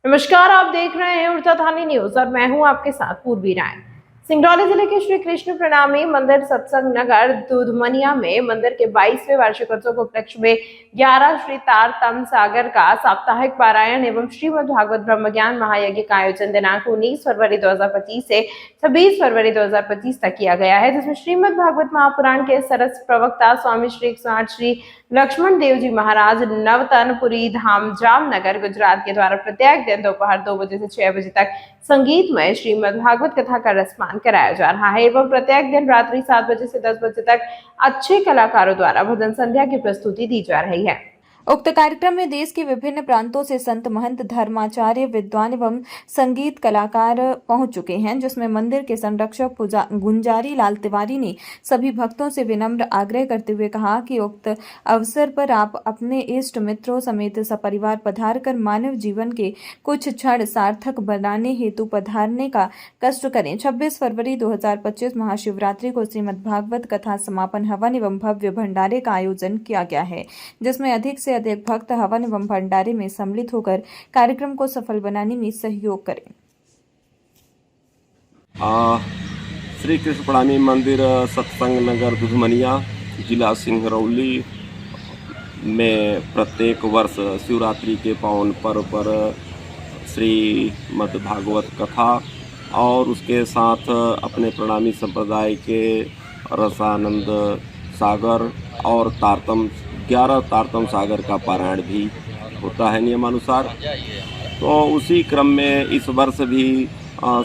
नमस्कार, आप देख रहे हैं उड़ता थानी न्यूज और मैं हूं आपके साथ पूर्वी राय। सिंगरौली जिले के श्री कृष्ण प्रणामी मंदिर सत्संग नगर दूधमनिया में मंदिर के 22वें वार्षिकोत्सव के उपलक्ष्य में 11 श्री तारतम सागर का साप्ताहिक पारायण एवं श्रीमद् भागवत ब्रह्म ज्ञान महायज्ञ का आयोजन दिनांक 19 फरवरी 2025 से 26 फरवरी 2025 तक किया गया है, जिसमें श्रीमद् भागवत महापुराण के सरस प्रवक्ता स्वामी श्री 108 श्री लक्ष्मण देव जी महाराज नवतनपुरी धाम जामनगर गुजरात के द्वारा प्रत्येक दिन दोपहर 2 बजे से 6 बजे तक संगीतमय श्रीमद् भागवत कथा का रसपान कराया जा रहा है एवं प्रत्येक दिन रात्रि 7 बजे से 10 बजे तक अच्छे कलाकारों द्वारा भजन संध्या की प्रस्तुति दी जा रही है। उक्त कार्यक्रम में देश के विभिन्न प्रांतों से संत महंत धर्माचार्य विद्वान एवं संगीत कलाकार पहुंच चुके हैं, जिसमें मंदिर के संरक्षक गुंजारी लाल तिवारी ने सभी भक्तों से विनम्र आग्रह करते हुए कहा कि उक्त अवसर पर आप अपने इष्ट मित्रों समेत सपरिवार पधार कर मानव जीवन के कुछ क्षण सार्थक बनाने हेतु पधारने का कष्ट करें। 26 फरवरी 2025 महाशिवरात्रि को श्रीमद् भागवत कथा समापन हवन एवं भव्य भंडारे का आयोजन किया गया है, जिसमें अधिक से अधिक भक्त हवन एवं भंडारे में सम्मिलित होकर कार्यक्रम को सफल बनाने में सहयोग करें। श्री कृष्ण प्रणामी मंदिर सत्संग नगर दूधमनिया जिला सिंगरौली में प्रत्येक वर्ष शिवरात्रि के पावन पर्व पर श्रीमद् भागवत कथा और उसके साथ अपने प्रणामी संप्रदाय के रसानंद सागर और 11 तारतम सागर का पारायण भी होता है नियमानुसार। तो उसी क्रम में इस वर्ष भी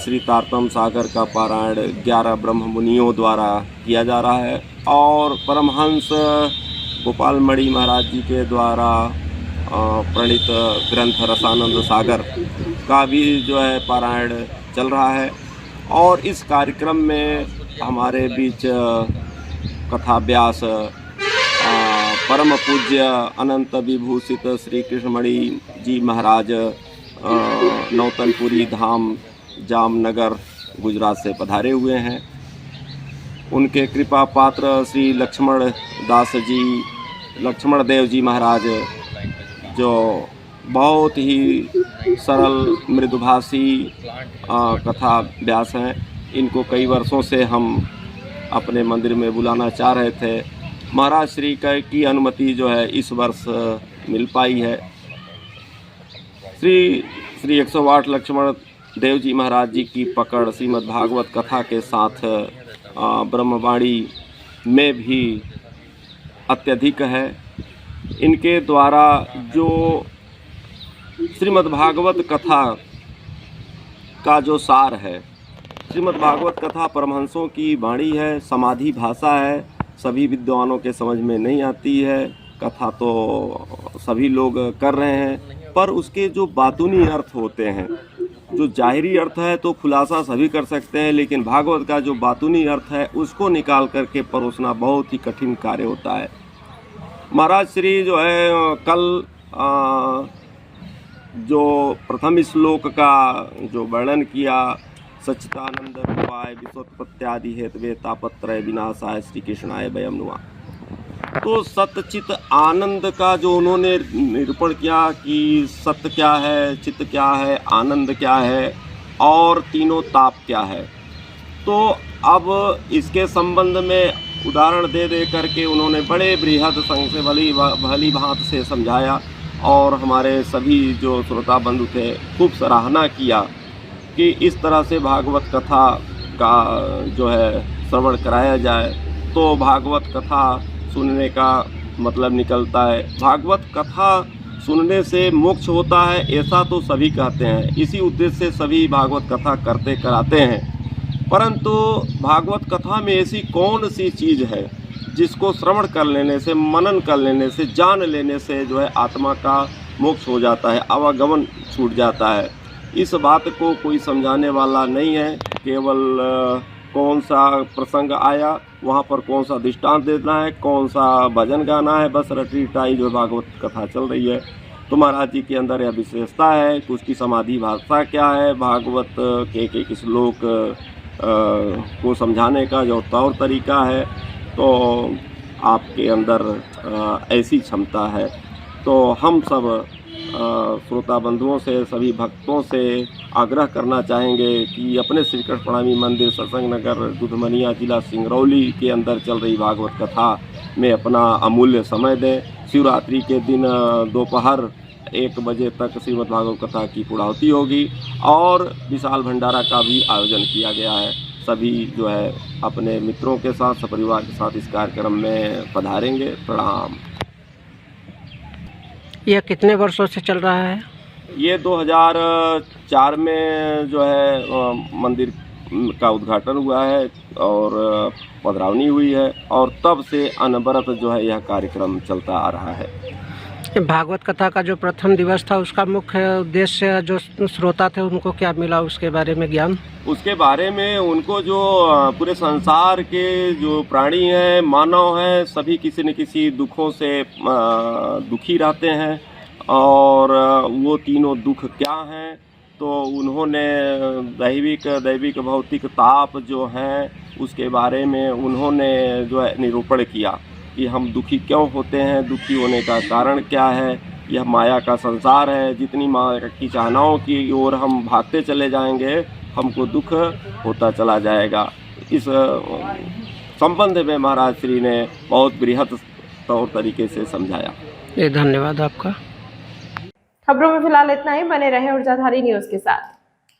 श्री तारतम सागर का पारायण 11 ब्रह्म मुनियों द्वारा किया जा रहा है और परमहंस गोपाल मणि महाराज जी के द्वारा प्रणीत ग्रंथ रसानंद सागर का भी जो है पारायण चल रहा है। और इस कार्यक्रम में हमारे बीच कथा व्यास परम पूज्य अनंत विभूषित श्री कृष्णमणि जी महाराज नौतनपुरी धाम जामनगर गुजरात से पधारे हुए हैं। उनके कृपा पात्र श्री लक्ष्मण देव जी महाराज जो बहुत ही सरल मृदुभाषी कथा व्यास हैं, इनको कई वर्षों से हम अपने मंदिर में बुलाना चाह रहे थे। महाराज श्री की अनुमति जो है इस वर्ष मिल पाई है। श्री 108 लक्ष्मण देव जी महाराज जी की पकड़ श्रीमद् भागवत कथा के साथ ब्रह्मवाणी में भी अत्यधिक है। इनके द्वारा जो श्रीमद् भागवत कथा का जो सार है, श्रीमद् भागवत कथा परमहंसों की वाणी है, समाधि भाषा है, सभी विद्वानों के समझ में नहीं आती है। कथा तो सभी लोग कर रहे हैं, पर उसके जो बातूनी अर्थ होते हैं, जो जाहिरी अर्थ है तो खुलासा सभी कर सकते हैं, लेकिन भागवत का जो बातूनी अर्थ है उसको निकाल करके परोसना बहुत ही कठिन कार्य होता है। महाराज श्री जो है कल जो प्रथम श्लोक का जो वर्णन किया, सच्चिदानंद रूपाय विश्वोत्पत्त्यादि हेतवे तापत्रय विनाशाय श्री कृष्णाय वयम् नुमः। तो सतचित आनंद का जो उन्होंने निरूपण किया कि सत्य क्या है, चित्त क्या है, आनंद क्या है और तीनों ताप क्या है। तो अब इसके संबंध में उदाहरण दे करके उन्होंने बड़े बृहद संग से भली भांति से समझाया और हमारे सभी जो श्रोता बंधु थे खूब सराहना किया कि इस तरह से भागवत कथा का जो है श्रवण कराया जाए तो भागवत कथा सुनने का मतलब निकलता है। भागवत कथा सुनने से मोक्ष होता है ऐसा तो सभी कहते हैं, इसी उद्देश्य से सभी भागवत कथा करते कराते हैं। परंतु भागवत कथा में ऐसी कौन सी चीज़ है जिसको श्रवण कर लेने से, मनन कर लेने से, जान लेने से जो है आत्मा का मोक्ष हो जाता है, आवागमन छूट जाता है। इस बात को कोई समझाने वाला नहीं है। केवल कौन सा प्रसंग आया वहाँ पर कौन सा दृष्टांत देना है, कौन सा भजन गाना है, बस रटी टाई जो भागवत कथा चल रही है। तो महाराज जी के अंदर यह विशेषता है कि उसकी समाधि भाषा क्या है, भागवत के एक श्लोक को समझाने का जो तौर तरीका है, तो आपके अंदर ऐसी क्षमता है। तो हम सब श्रोता बंधुओं से, सभी भक्तों से आग्रह करना चाहेंगे कि अपने श्री कृष्ण प्रणामी मंदिर सत्संग नगर दुधमनिया जिला सिंगरौली के अंदर चल रही भागवत कथा में अपना अमूल्य समय दें। शिवरात्रि के दिन दोपहर 1 बजे तक श्रीमद् भागवत कथा की पूर्णाहुति होगी और विशाल भंडारा का भी आयोजन किया गया है। सभी जो है अपने मित्रों के साथ, सपरिवार के साथ इस कार्यक्रम में पधारेंगे। प्रणाम। यह कितने वर्षों से चल रहा है? ये 2004 में जो है मंदिर का उद्घाटन हुआ है और पधरावनी हुई है और तब से अनवरत जो है यह कार्यक्रम चलता आ रहा है। भागवत कथा का जो प्रथम दिवस था उसका मुख्य उद्देश्य जो श्रोता थे उनको क्या मिला, उसके बारे में ज्ञान? उसके बारे में उनको जो पूरे संसार के जो प्राणी हैं, मानव हैं, सभी किसी न किसी दुखों से दुखी रहते हैं और वो तीनों दुख क्या हैं, तो उन्होंने दैविक भौतिक ताप जो हैं उसके बारे में उन्होंने जो है निरूपण किया कि हम दुखी क्यों होते हैं, दुखी होने का कारण क्या है। यह माया का संसार है, जितनी माया की चाहनाओं की ओर हम भागते चले जाएंगे हमको दुख होता चला जाएगा। इस संबंध में महाराज श्री ने बहुत बृहत तौर तरीके से समझाया। धन्यवाद आपका। खबरों में फिलहाल इतना ही। बने रहे ऊर्जाधारी न्यूज़ के साथ।